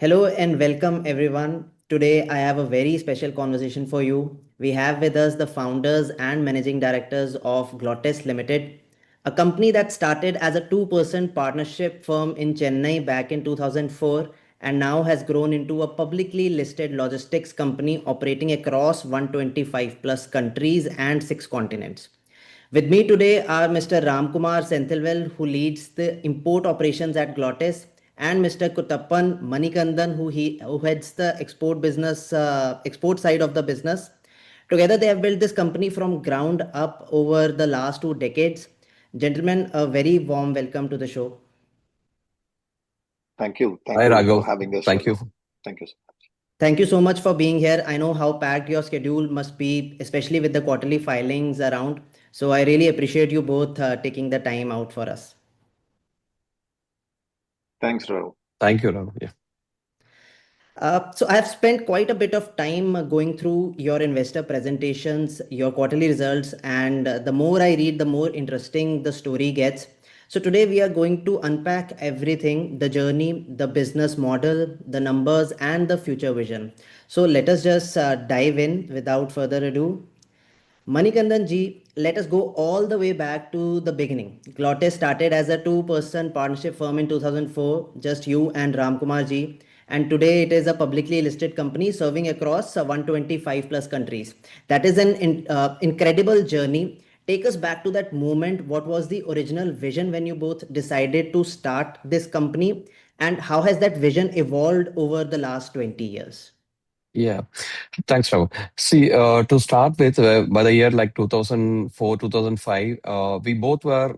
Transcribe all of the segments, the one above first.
Hello and welcome everyone. Today I have a very special conversation for you. We have with us the founders and managing directors of Glottis Limited, a company that started as a two-person partnership firm in Chennai back in 2004 and now has grown into a publicly listed logistics company operating across 125 plus countries and 6 continents. With me today are Mr. Ramkumar Senthilvel, who leads the import operations at Glottis, and Mr. Kuttappan Manikandan, who heads the export side of the business. Together, they have built this company from ground up over the last 2 decades. Gentlemen, a very warm welcome to the show. Thank you. Thank Hi, you for Raghav. having us, Thank you. Raghav. Thank you so much. Thank you so much for being here. I know how packed your schedule must be, especially with the quarterly filings around. So I really appreciate you both taking the time out for us. Thanks, Raghav. Thank you, Raghav. Yeah. So I have spent quite a bit of time going through your investor presentations, your quarterly results, and the more I read, the more interesting the story gets. So today we are going to unpack everything, the journey, the business model, the numbers, and the future vision. So let us just dive in without further ado. Manikandan ji, let us go all the way back to the beginning. Glottis started as a two-person partnership firm in 2004, just you and Ramkumar ji. And today it is a publicly listed company serving across 125 plus countries. That is an incredible journey. Take us back to that moment. What was the original vision when you both decided to start this company? And how has that vision evolved over the last 20 years? Yeah. Thanks, Raghav. See, to start with, by the year like 2004, 2005, we both were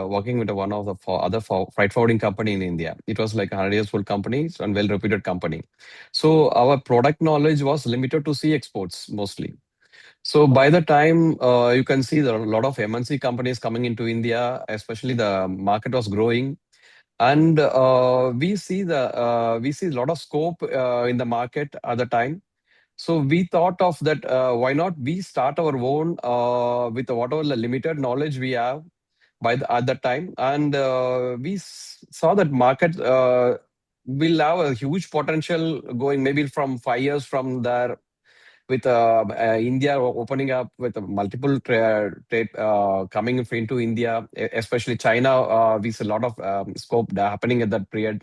working with one of the other freight forwarding company in India. It was like a 100 years old company and well-reputed company. So our product knowledge was limited to sea exports mostly. So by the time you can see there are a lot of MNC companies coming into India, especially the market was growing. And we see a lot of scope in the market at the time. So we thought of that. Why not we start our own with whatever the limited knowledge we have at that time, and saw that market will have a huge potential going maybe from 5 years from there with India opening up with multiple trade coming into India, especially China. We see a lot of scope happening at that period.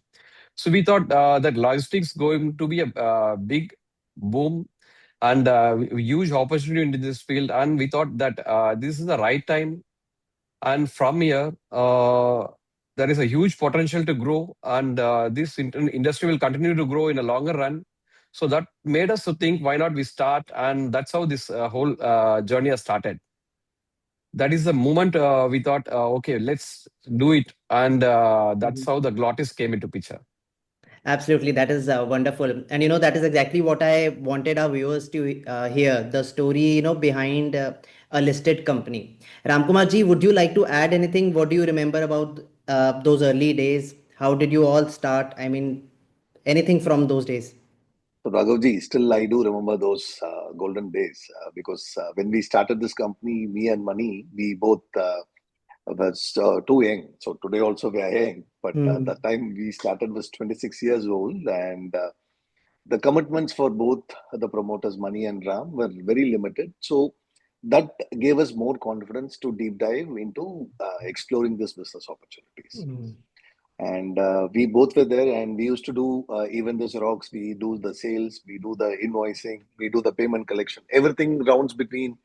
So we thought that logistics going to be a big boom and huge opportunity into this field. And we thought that this is the right time. And from here, there is a huge potential to grow, and this industry will continue to grow in a longer run. So that made us to think, why not we start? And that's how this whole journey has started. That is the moment we thought, okay, let's do it. And that's how the Glottis came into picture. Absolutely, that is wonderful. And that is exactly what I wanted our viewers to hear, the story, behind a listed company. Ramkumar ji, would you like to add anything? What do you remember about those early days? How did you all start? I mean, anything from those days? So, Raghavji, still I do remember those golden days because when we started this company, me and Mani, we both was too young. So today also we are young, but the time we started was 26 years old, and the commitments for both the promoters, Mani and Ram, were very limited. So that gave us more confidence to deep dive into exploring this business opportunities. And we both were there, and we used to do even the Xerox. We do the sales, we do the invoicing, we do the payment collection. Everything rounds between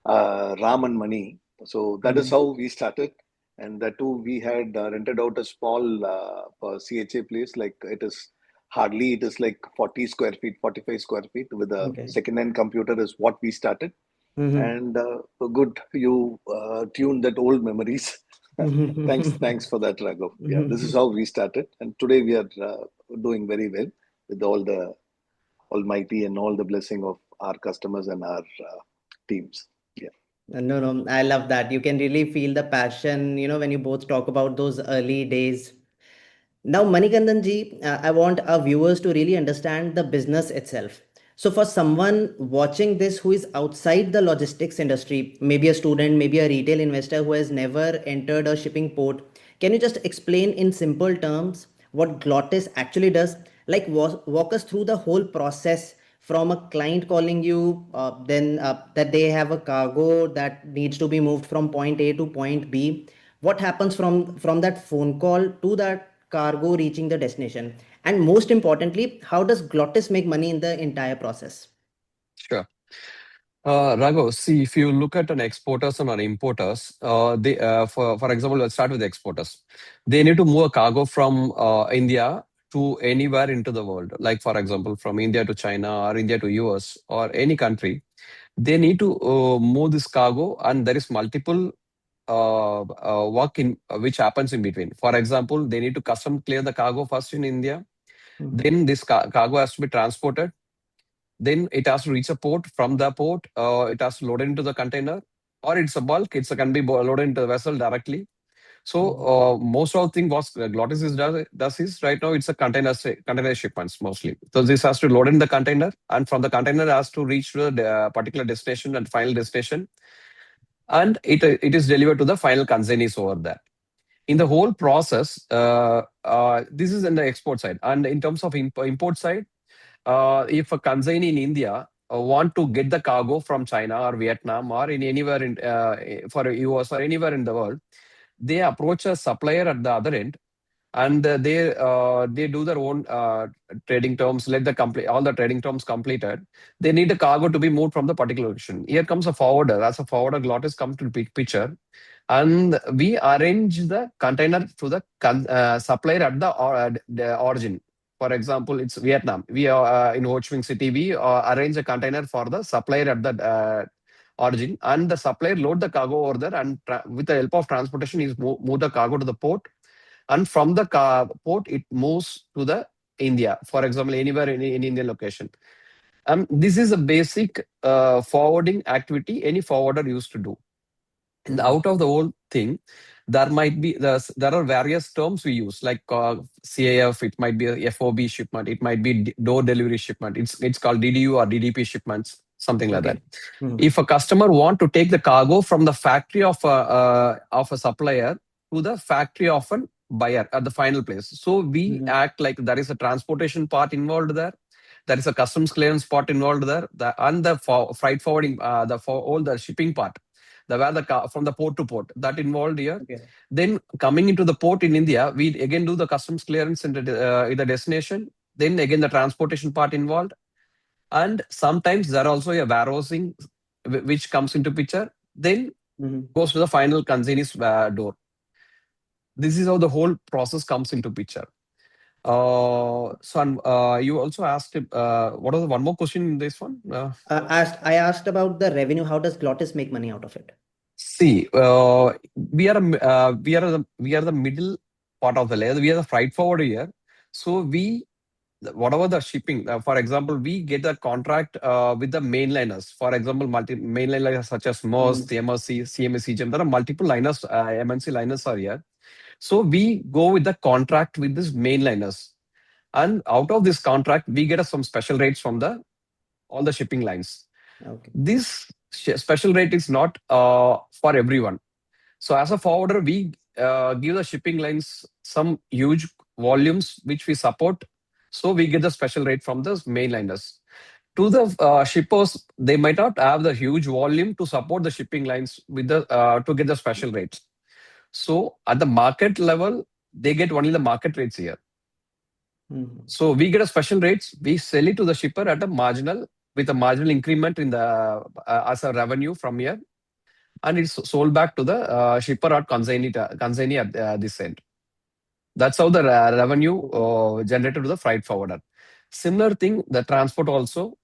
Ram and Mani. So that is how we started. And that too, we had rented out a small CHA place. Like it is like 40 square feet, 45 square feet with a Okay. second-hand computer is what we started. Mm-hmm. And good, you tuned that old memories. Thanks for that, Raghav. Yeah, this is how we started, and today we are doing very well with all the Almighty and all the blessing of our customers and our teams. Yeah. No, no, I love that. You can really feel the passion, when you both talk about those early days. Now, Manikandan ji, I want our viewers to really understand the business itself. So, for someone watching this who is outside the logistics industry, maybe a student, maybe a retail investor who has never entered a shipping port, can you just explain in simple terms what Glottis actually does Like walk us through the whole process from a client calling you, then that they have a cargo that needs to be moved from point A to point B. What happens from that phone call to that cargo reaching the destination? And most importantly, how does Glottis make money in the entire process? Sure. Raghav, see, if you look at an exporters and an importers, they, for example, let's start with exporters. They need to move a cargo from India to anywhere into the world. Like, for example, from India to China or India to US or any country. They need to move this cargo, and there is multiple work in which happens in between. For example, they need to custom clear the cargo first in India. Mhm. Then this cargo has to be transported, then it has to reach a port. From the port, it has to load into the container, or it's a bulk. It can be loaded into the vessel directly. So Mhm. most of the thing what Glottis does is right now it's a container shipments mostly. So this has to load in the container, and from the container it has to reach to the particular destination and final destination, and it is delivered to the final consignees over there. In the whole process, this is in the export side, and in terms of import side, if a consignee in India want to get the cargo from China or Vietnam or in anywhere in for US or anywhere in the world, they approach a supplier at the other end, and they do their own trading terms. Let the complete all the trading terms completed. They need the cargo to be moved from the particular location. Here comes a forwarder. As a forwarder, Glottis comes to the picture, and we arrange the container to the supplier at the origin. For example, it's Vietnam. We are in Ho Chi Minh City. We arrange a container for the supplier at the origin, and the supplier load the cargo over there, and with the help of transportation, is move the cargo to the port, and from the port it moves to the India. For example, anywhere in Indian location. This is a basic forwarding activity any forwarder used to do. And Mhm. out of the whole thing, there are various terms we use like CAF. It might be a FOB shipment. It might be door delivery shipment. It's called DDU or DDP shipments, something like that. Okay. Mhm. If a customer want to take the cargo from the factory of a supplier to the factory of a buyer at the final place, so we Mhm. act like there is a transportation part involved there. There is a customs clearance part involved there, and the freight forwarding, for all the shipping part, the where the car from the port to port that involved here. Okay. Then coming into the port in India, we again do the customs clearance in the destination. Then again the transportation part involved, and sometimes there are also a warehousing which comes into picture. Then Mhm. goes to the final consignee's door. This is how the whole process comes into picture. You also asked what was the one more question in this one? I asked about the revenue. How does Glottis make money out of it? See, we are the middle part of the layer. We are the freight forwarder here. So we whatever the shipping, for example, we get a contract with the mainliners. For example, multi mainliners such as Maersk, Mhm. MSC, CMSC, there are multiple liners, MNC liners are here. So we go with the contract with these mainliners, and out of this contract, we get some special rates from the all the shipping lines. Okay. This special rate is not for everyone. So as a forwarder, we give the shipping lines some huge volumes which we support. So we get the special rate from the mainliners. To the shippers, they might not have the huge volume to support the shipping lines with the to get the special rates. So at the market level, they get only the market rates here. Mhm. So we get a special rates. We sell it to the shipper at a marginal with a marginal increment in the as a revenue from here, and it's sold back to the shipper or consignee at this end. That's how the revenue generated to the freight forwarder. Similar thing, the transport also.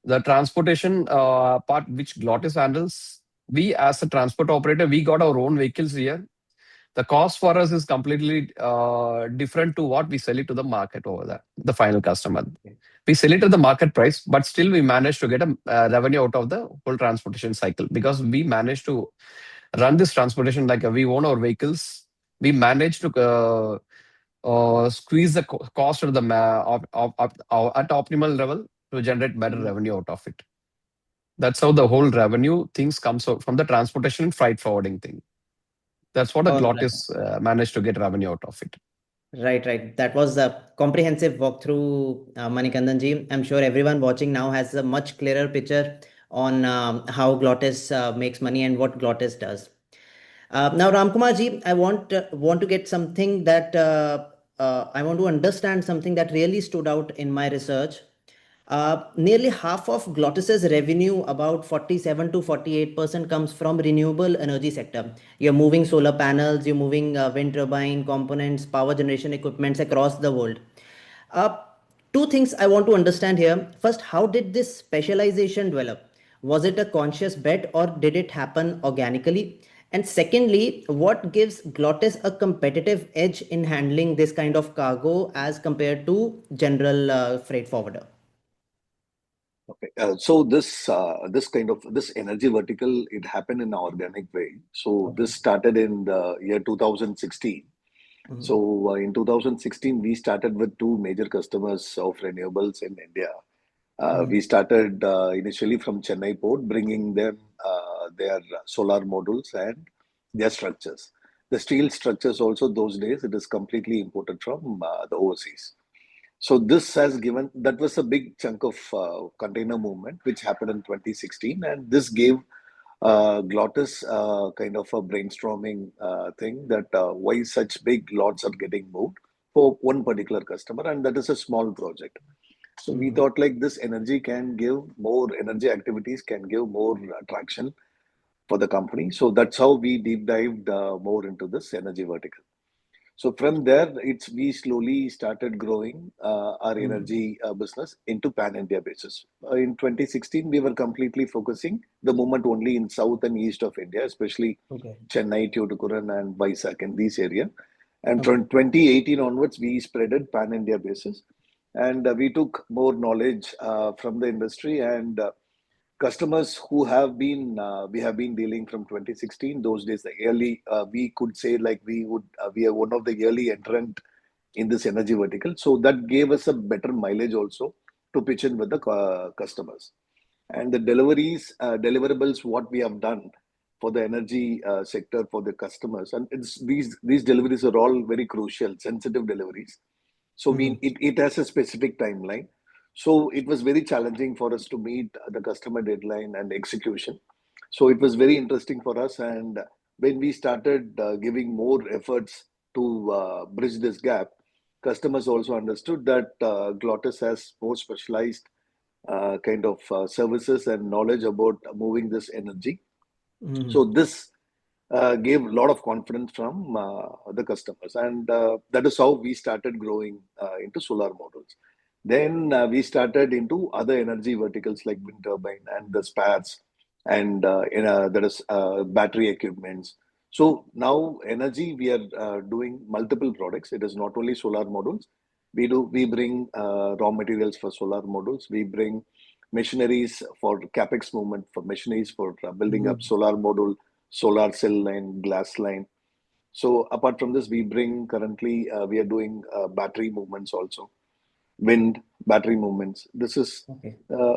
The transportation part which Glottis handles, we as a transport operator, we got our own vehicles here. The cost for us is completely different to what we sell it to the market over there, the final customer. Okay. We sell it at the market price, but still we manage to get a revenue out of the whole transportation cycle because we manage to run this transportation like we own our vehicles. We manage to squeeze the cost of the at optimal level to generate better Mhm. revenue out of it. That's how the whole revenue things comes out from the transportation and freight forwarding thing. That's what a All right. Glottis managed to get revenue out of it. Right, right. That was a comprehensive walkthrough, Manikandan ji. I'm sure everyone watching now has a much clearer picture on how Glottis makes money and what Glottis does. Now, Ramkumar ji, I want to get something that I want to understand something that really stood out in my research. Nearly half of Glottis's revenue, about 47 to 48%, comes from renewable energy sector. You're moving solar panels, you're moving wind turbine components, power generation equipments across the world. Uh, Two things I want to understand here. First, how did this specialization develop? Was it a conscious bet or did it happen organically? And secondly, what gives Glottis a competitive edge in handling this kind of cargo as compared to general freight forwarder? Okay. So this kind of this energy vertical, it happened in an organic way. So Okay. this started in the year 2016. Mhm. So in 2016, we started with two major customers of renewables in India. We Mhm. started initially from Chennai port, bringing them their solar modules and their structures. The steel structures also those days, it is completely imported from the overseas. So this has given, that was a big chunk of container movement which happened in 2016, and this gave Glottis kind of a brainstorming thing that why such big lots are getting moved for one particular customer, and that is a small project. So we Mhm. thought like this energy can give more energy activities can give more traction for the company. So that's how we deep dived more into this energy vertical. So from there, it's we slowly started growing our Mhm. energy business into pan-India basis. In 2016, we were completely focusing the movement only in south and east of India, especially Okay. Chennai, Tuticorin, and Vizag in this area. And Okay. from 2018 onwards, we spreaded pan-India basis, and we took more knowledge from the industry and customers who have been we have been dealing from 2016 those days the early we could say like we are one of the early entrant in this energy vertical, so that gave us a better mileage also to pitch in with the customers. And the deliverables what we have done for the energy sector for the customers, and it's these deliveries are all very crucial sensitive deliveries. So Mhm. it has a specific timeline. So it was very challenging for us to meet the customer deadline and execution. So it was very interesting for us. And when we started giving more efforts to bridge this gap, customers also understood that Glottis has more specialized kind of services and knowledge about moving this energy. So Mhm. this gave a lot of confidence from the customers, and that is how we started growing into solar modules. Then we started into other energy verticals like wind turbine and the spares, and there is battery equipments. So now energy, we are doing multiple products. It is not only solar modules. We bring raw materials for solar modules. We bring machineries for capex movement for machineries for building up Mhm. solar module, solar cell line, glass line. So apart from this, we bring currently we are doing battery movements also, wind battery movements. This is Okay.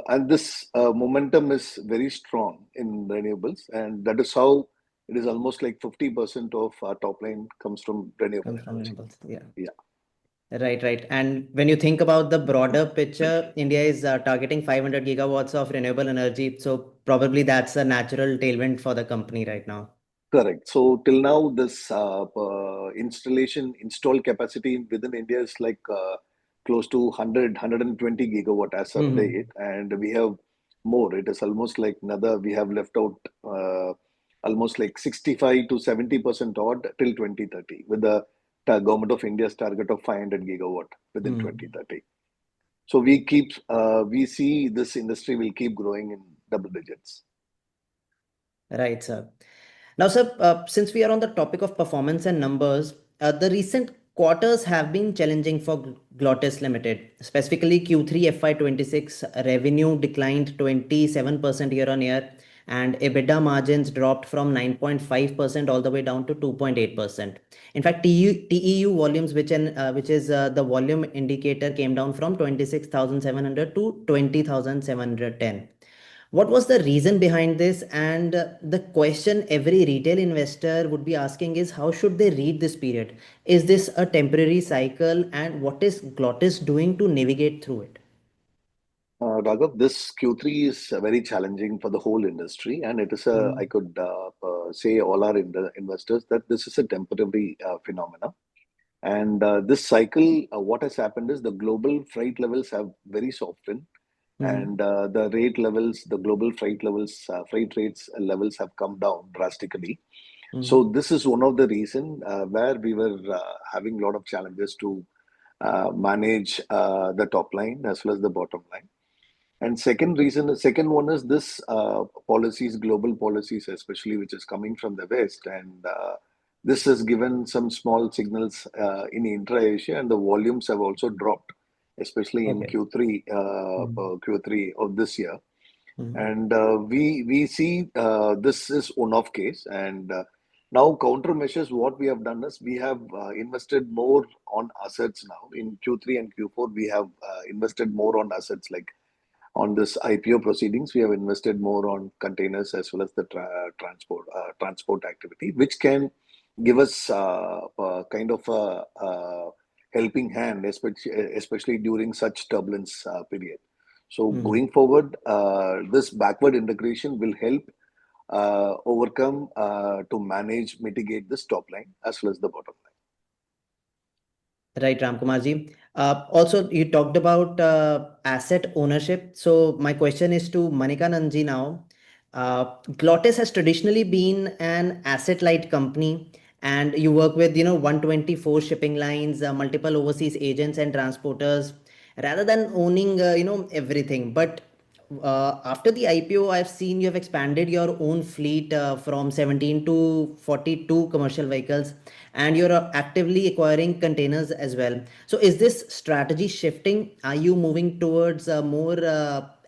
and this momentum is very strong in renewables, and that is how it is almost like 50% of our top line comes from renewable Comes from energy. renewables. Yeah. Yeah, Right, right. And when you think about the broader picture, India is targeting 500 gigawatts of renewable energy. So probably that's a natural tailwind for the company right now. correct. So till now, this installed capacity within India is like close to 100, gigawatt as of date, Mhm. and we have more. It is almost like another. We have left out almost like 65 to 70% odd till 2030, with the government of India's target of 500 gigawatt within Mhm. 2030. So we see this industry will keep growing in double digits. Right, sir. Now, sir, since we are on the topic of performance and numbers, the recent quarters have been challenging for Glottis Limited. Specifically, Q3 FY26 revenue declined 27% year on year, and EBITDA margins dropped from 9.5% all the way down to 2.8%. In fact, TEU volumes, which is the volume indicator, came down from 26,700 to 20,710. What was the reason behind this? And the question every retail investor would be asking is how should they read this period? Is this a temporary cycle? And what is Glottis doing to navigate through it? Raghav, this Q3 is very challenging for the whole industry, and it is a, I Mm, could say, all our investors that this is a temporary phenomena. And this cycle, what has happened is the global freight levels have very softened, mm, and the rate levels, the global freight levels, freight rates levels have come down drastically. So mm, this is one of the reason where we were having a lot of challenges to manage the top line as well as the bottom line. And second one is this policies, global policies, especially which is coming from the West, and this has given some small signals in intra-Asia, and the volumes have also dropped, especially in okay. Q3 of this year. Mm, And we see this is one-off case, and now countermeasures. What we have done is we have invested more on assets now in Q3 and Q4. We have invested more on assets like on this IPO proceedings, we have invested more on containers as well as the transport activity, which can give us kind of a helping hand, especially during such turbulence period. So mm. going forward, this backward integration will help overcome to manage, mitigate this top line as well as the bottom line. Right, Ramkumar ji. Also, you talked about asset ownership. So my question is to Manikandan ji now. Glottis has traditionally been an asset-light company, and you work with 124 shipping lines, multiple overseas agents and transporters, rather than owning everything. But after the IPO, I've seen you have expanded your own fleet from 17 to 42 commercial vehicles, and you're actively acquiring containers as well. So, is this strategy shifting? Are you moving towards more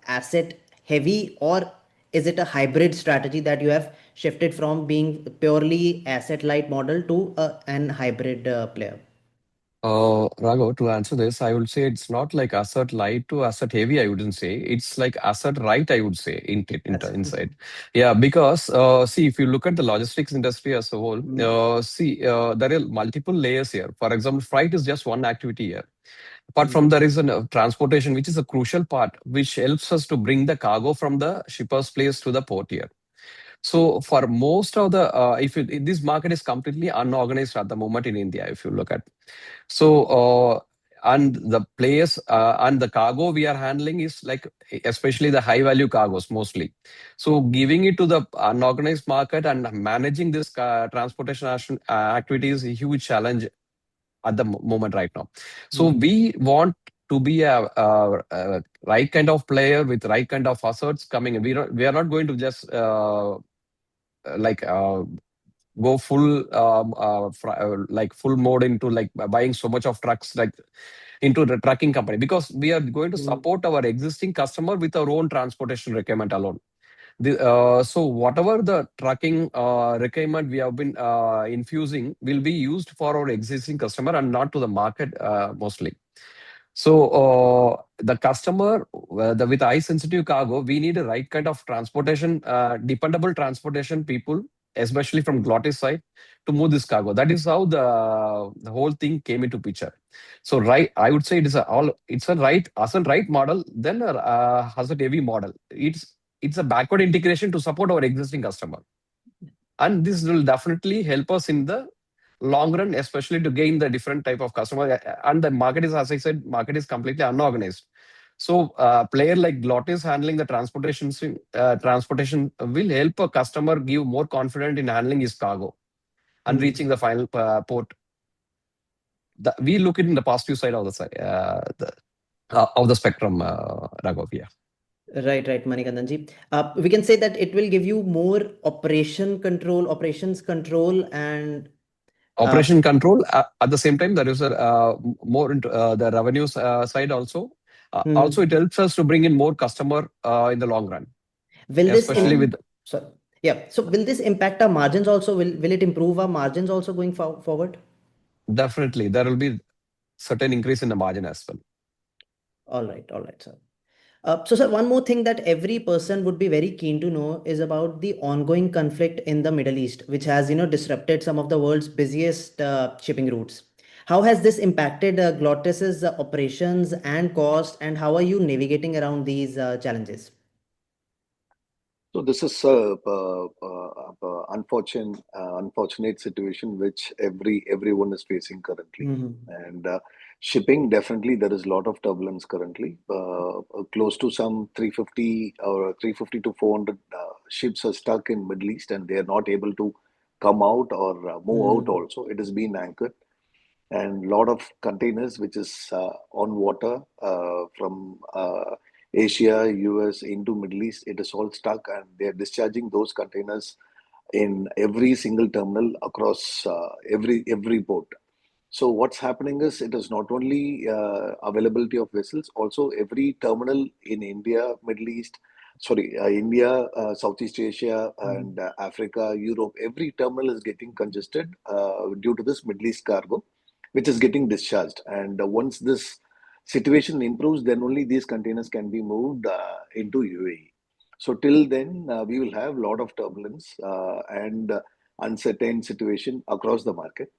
asset heavy, or is it a hybrid strategy that you have shifted from being purely asset light model to an hybrid player? Raghav, to answer this, I would say it's not like asset light to asset heavy. I wouldn't say it's like asset right. I would say That's inside. Yeah, because see, if you look at the logistics industry as a whole, there are multiple layers here. For example, freight is just one activity here. Apart from there is a transportation, which is a crucial part, which helps us to bring the cargo from the shipper's place to the port here. So for most of the, if this market is completely unorganized at the moment in India, if you look at. So, and the players and the cargo we are handling is like, especially the high value cargos mostly. So, giving it to the unorganized market and managing this transportation activity is a huge challenge at the moment right now. So, we want to be a right kind of player with right kind of assets coming in. We are not going to just like go full like full mode into like buying so much of trucks like into the trucking company, because we are going to support our existing customer with our own transportation requirement alone. So whatever the trucking requirement we have been infusing will be used for our existing customer and not to the market mostly. So the customer, with high sensitive cargo, we need a right kind of transportation, dependable transportation people, especially from Glottis side, to move this cargo. That is how the whole thing came into picture. So right, I would say it's a right asset right model, then a asset heavy model. It's a backward integration to support our existing customer, and this will definitely help us in the long run, especially to gain the different type of customer. And the market is, as I said, market is completely unorganized. So player like Glottis handling the transportation will help a customer give more confidence in handling his cargo and reaching the final port. We look it in the positive side of the side of the spectrum, Raghav. Yeah. Right, right, Manikandan ji. We can say that it will give you more operations control, and uh, Operation control. At the same time, there is a more into the revenue side also. Also, hmm, it helps us to bring in more customer in the long run, will this especially with sorry, yeah. So will this impact our margins also? Will it improve our margins also going forward? definitely there will be certain increase in the margin as well. All right, sir. So, sir, one more thing that every person would be very keen to know is about the ongoing conflict in the Middle East, which has, disrupted some of the world's busiest shipping routes. How has this impacted Glottis's operations and cost, and how are you navigating around these challenges? So this is unfortunate situation which everyone is facing currently. Hmm. And shipping, definitely there is a lot of turbulence currently. Close to some 350 or 350 to 400 ships are stuck in Middle East, and they are not able to come out or move out. Hmm. Also, it has been anchored, and lot of containers which is on water from Asia, US into Middle East. It is all stuck, and they are discharging those containers in every single terminal across every port. So what's happening is it is not only availability of vessels, also every terminal in India, Middle East, sorry, India, Southeast Asia, and Africa, Europe, every terminal is getting congested due to this Middle East cargo, which is getting discharged. And once this situation improves, then only these containers can be moved into UAE. So till then, we will have a lot of turbulence and uncertain situation across the market.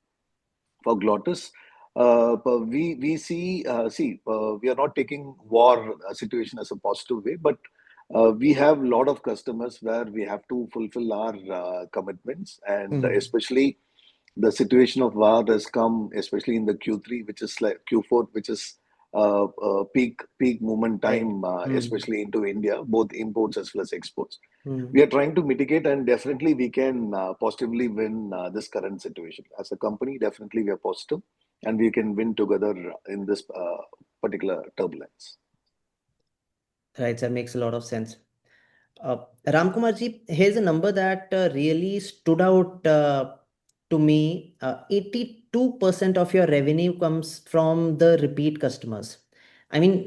For Glottis, but we see we are not taking war situation as a positive way, but we have a lot of customers where we have to fulfill our commitments, and Hmm. especially the situation of war has come, especially in the Q3, which is like Q4, which is peak movement Right. time, Hmm. especially into India, both imports as well as exports. Hmm. We are trying to mitigate, and definitely we can positively win this current situation. As a company, definitely we are positive, and we can win together in this particular turbulence. Right, sir, makes a lot of sense. Ramkumar ji, here's a number that really stood out to me. 82% of your revenue comes from the repeat customers. I mean,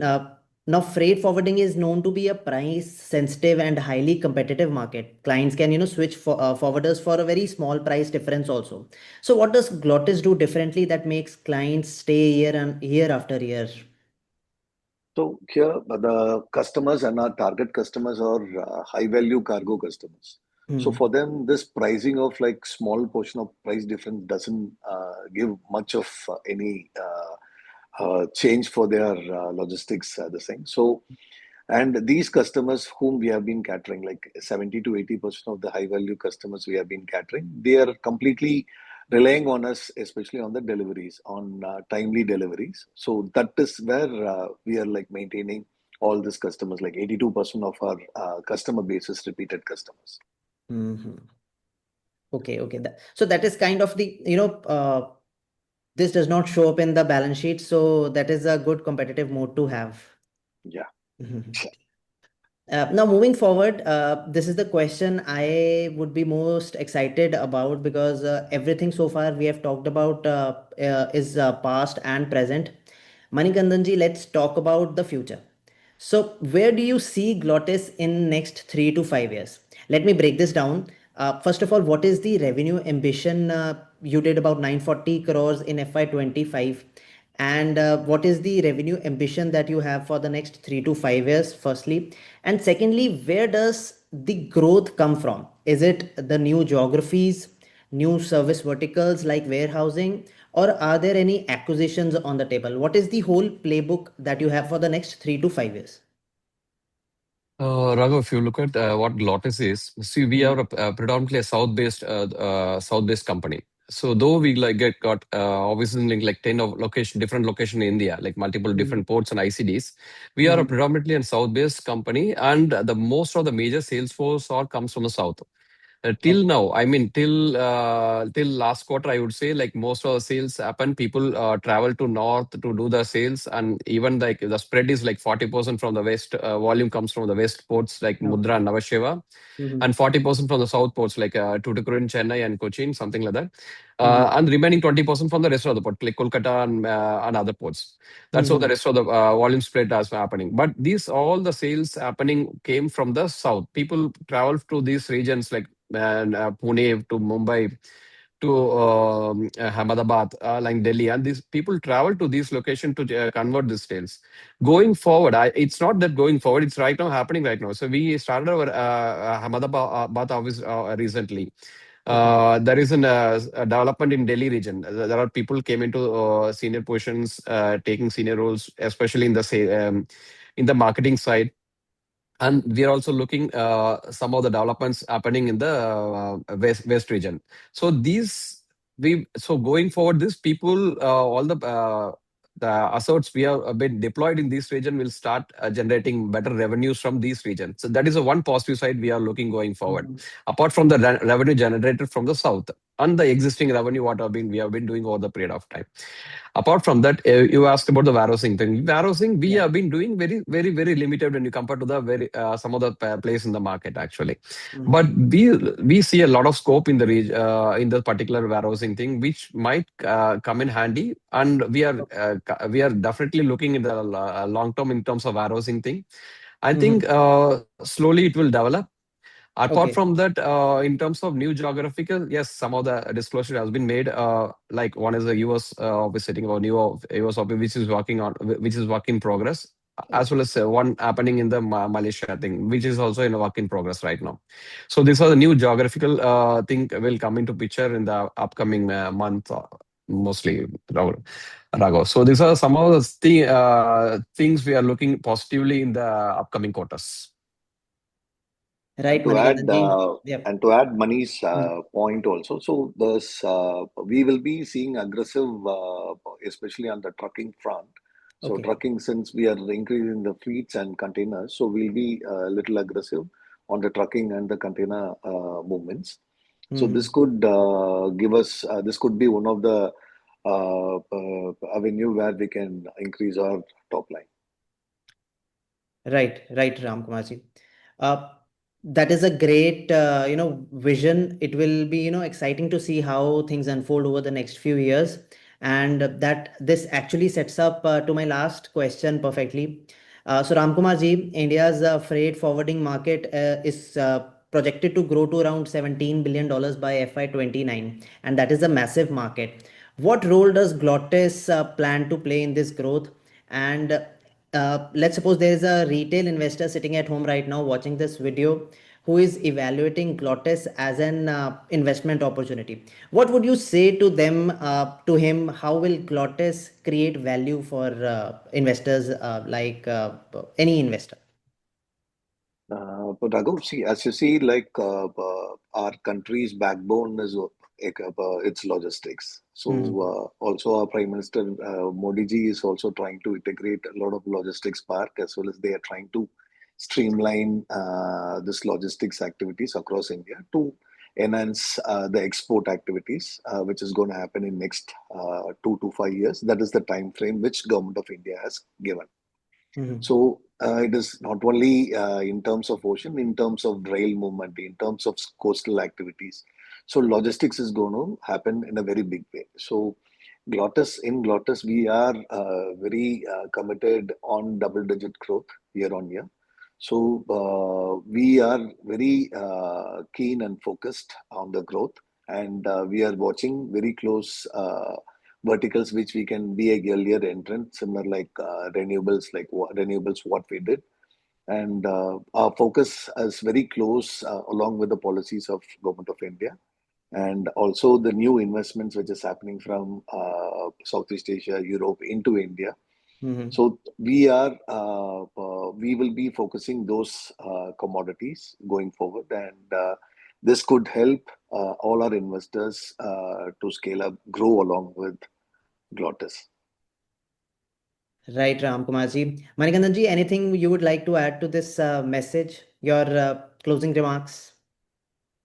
now freight forwarding is known to be a price sensitive and highly competitive market. Clients can, switch for, forwarders for a very small price difference also. So, what does Glottis do differently that makes clients stay year after year? So here, the customers and our target customers are high value cargo customers. So Hmm. for them, this pricing of like small portion of price difference doesn't give much of any change for their logistics. The same. So, and these customers whom we have been catering, like 70 to 80% of the high value customers we have been catering, they are completely relying on us, especially on the deliveries, on timely deliveries. So that is where we are like maintaining all these customers, like 82% of our customer base is repeated customers. Hmm. Okay, okay. So that is kind of the, this does not show up in the balance sheet, so that is a good competitive mode to have. Yeah. Mhm. Now, moving forward, this is the question I would be most excited about because everything so far we have talked about is past and present. Manikandanji, let's talk about the future. So, where do you see Glottis in next 3 to 5 years? Let me break this down. First of all, what is the revenue ambition? You did about 940 crores in FY25. And what is the revenue ambition that you have for the next 3 to 5 years, firstly? And secondly, where does the growth come from? Is it the new geographies, new service verticals like warehousing, or are there any acquisitions on the table? What is the whole playbook that you have for the next 3 to 5 years? Raghav, if you look at what Glottis is, see, we are predominantly a south-based company. So though we like get got obviously like 10 of location different location in India, like multiple Mhm. different ports and ICDs, we are a Mhm. predominantly a south-based company, and the most of the major sales force all comes from the south. Till Okay. now, I mean, till last quarter, I would say like most of the sales happen. People travel to north to do the sales, and even like the spread is like 40% from the west. Volume comes from the west ports like Okay. Mudra and Navasheva, Mhm. and 40% from the south ports like Tuticorin, Chennai, and Cochin, something like that. Mhm. And remaining 20% from the rest of the port, like Kolkata and other ports. That's how the Mhm. rest of the volume split is happening. But these all the sales happening came from the south. People travel to these regions like Pune to Mumbai to Ahmedabad, like Delhi, and these people travel to these locations to convert these sales. Going forward, it's not that going forward; it's right now happening right now. So we started our Ahmedabad office recently. Okay. There is a development in Delhi region. There are people came into senior positions, taking senior roles, especially in the in the marketing side, and we are also looking some of the developments happening in the west region. So these we so going forward, these people, all the asserts we have been deployed in this region will start generating better revenues from these regions. So that is a one positive side we are looking going forward. Mhm. Apart from the revenue generated from the south and the existing revenue what have been we have been doing over the period of time. Apart from that, you asked about the warehousing thing. Warehousing, we Yeah. have been doing very, very, very limited when you compare to the very some of the place in the market actually. But Mhm. we see a lot of scope in the in the particular warehousing thing, which might come in handy, and we are definitely looking in the long term in terms of warehousing thing. I think Mhm. slowly it will develop. Apart from Okay. that, in terms of new geographical, yes, some of the disclosure has been made. Like one is the US office sitting about new US office, which is working on, which is work in progress, as well Okay. as one happening in the Malaysia thing, which is also in a work in progress right now. So these are the new geographical thing will come into picture in the upcoming month, mostly. Raghav. So these are some of the things we are looking positively in the upcoming quarters. And Right, to add, Manikandan ji. Yep. Mani's Mm. point also, so there's we will be seeing aggressive, especially on the trucking front. So Okay. trucking, since we are increasing the fleets and containers, so we'll be a little aggressive on the trucking and the container movements. So this Mhm. could give us, this could be one of the avenue where we can increase our top line. Right, right, Ramkumarji. Uh, that is a great, vision. It will be, exciting to see how things unfold over the next few years. And that this actually sets up to my last question perfectly. So, Ramkumarji, India's freight forwarding market is projected to grow to around $17 billion by FY29, and that is a massive market. What role does Glottis plan to play in this growth? And let's suppose there is a retail investor sitting at home right now watching this video who is evaluating Glottis as an investment opportunity. What would you say to them, to him? How will Glottis create value for investors like any investor? But Raghu, see, as you see, like our country's backbone is its logistics. So Hmm. also our Prime Minister Modi ji is also trying to integrate a lot of logistics park, as well as they are trying to streamline this logistics activities across India to enhance the export activities, which is going to happen in next 2 to 5 years. That is the time frame which Government of India has given. Hmm. So it is not only in terms of ocean, in terms of rail movement, in terms of coastal activities. So logistics is going to happen in a very big way. So Glottis, we are very committed on double-digit growth year on year. So we are very keen and focused on the growth, and we are watching very close. Verticals which we can be a earlier entrant, similar like renewables, renewables, what we did. And our focus is very close along with the policies of Government of India and also the new investments which is happening from Southeast Asia, Europe into India. Hmm. So we will be focusing those commodities going forward, and this could help all our investors to scale up, grow along with Glottis. Right, Ramkumarji. Manikandanji, anything you would like to add to this message? Your closing remarks?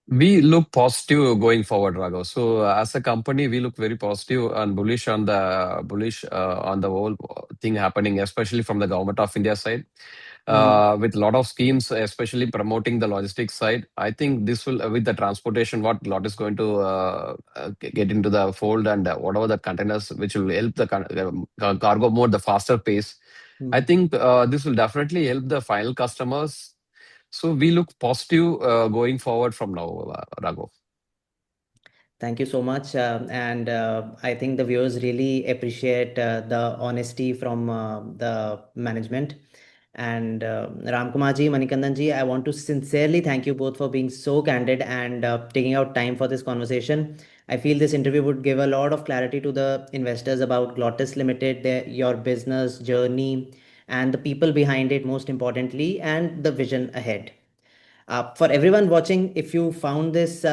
We look positive going forward, Raghav. So as a company, we look very positive and bullish on the whole thing happening, especially from the government of India side, Hmm. with a lot of schemes, especially promoting the logistics side. I think this will, with the transportation, what lot is going to get into the fold, and whatever the containers, which will help the cargo more the faster pace. I Hmm. think this will definitely help the final customers. So we look positive going forward from now, Raghav. Thank you so much. And I think the viewers really appreciate the honesty from the management. And Ramkumar ji, Manikandan ji, I want to sincerely thank you both for being so candid and taking out time for this conversation. I feel this interview would give a lot of clarity to the investors about Glottis Limited, your business journey, and the people behind it, most importantly, and the vision ahead. For everyone watching, if you found this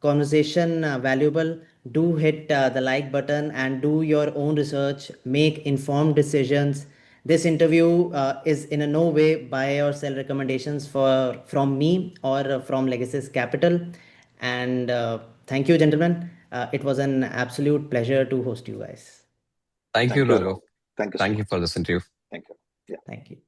conversation valuable, do hit the like button and do your own research, make informed decisions. This interview is in a no way buy or sell recommendations from me or from Legacy's Capital. And thank you, gentlemen. It was an absolute pleasure to host you guys. Thank you, Thank you, Raghav. Rahul. Thank you so Thank you much. for this interview. Thank you. Yeah. Thank you.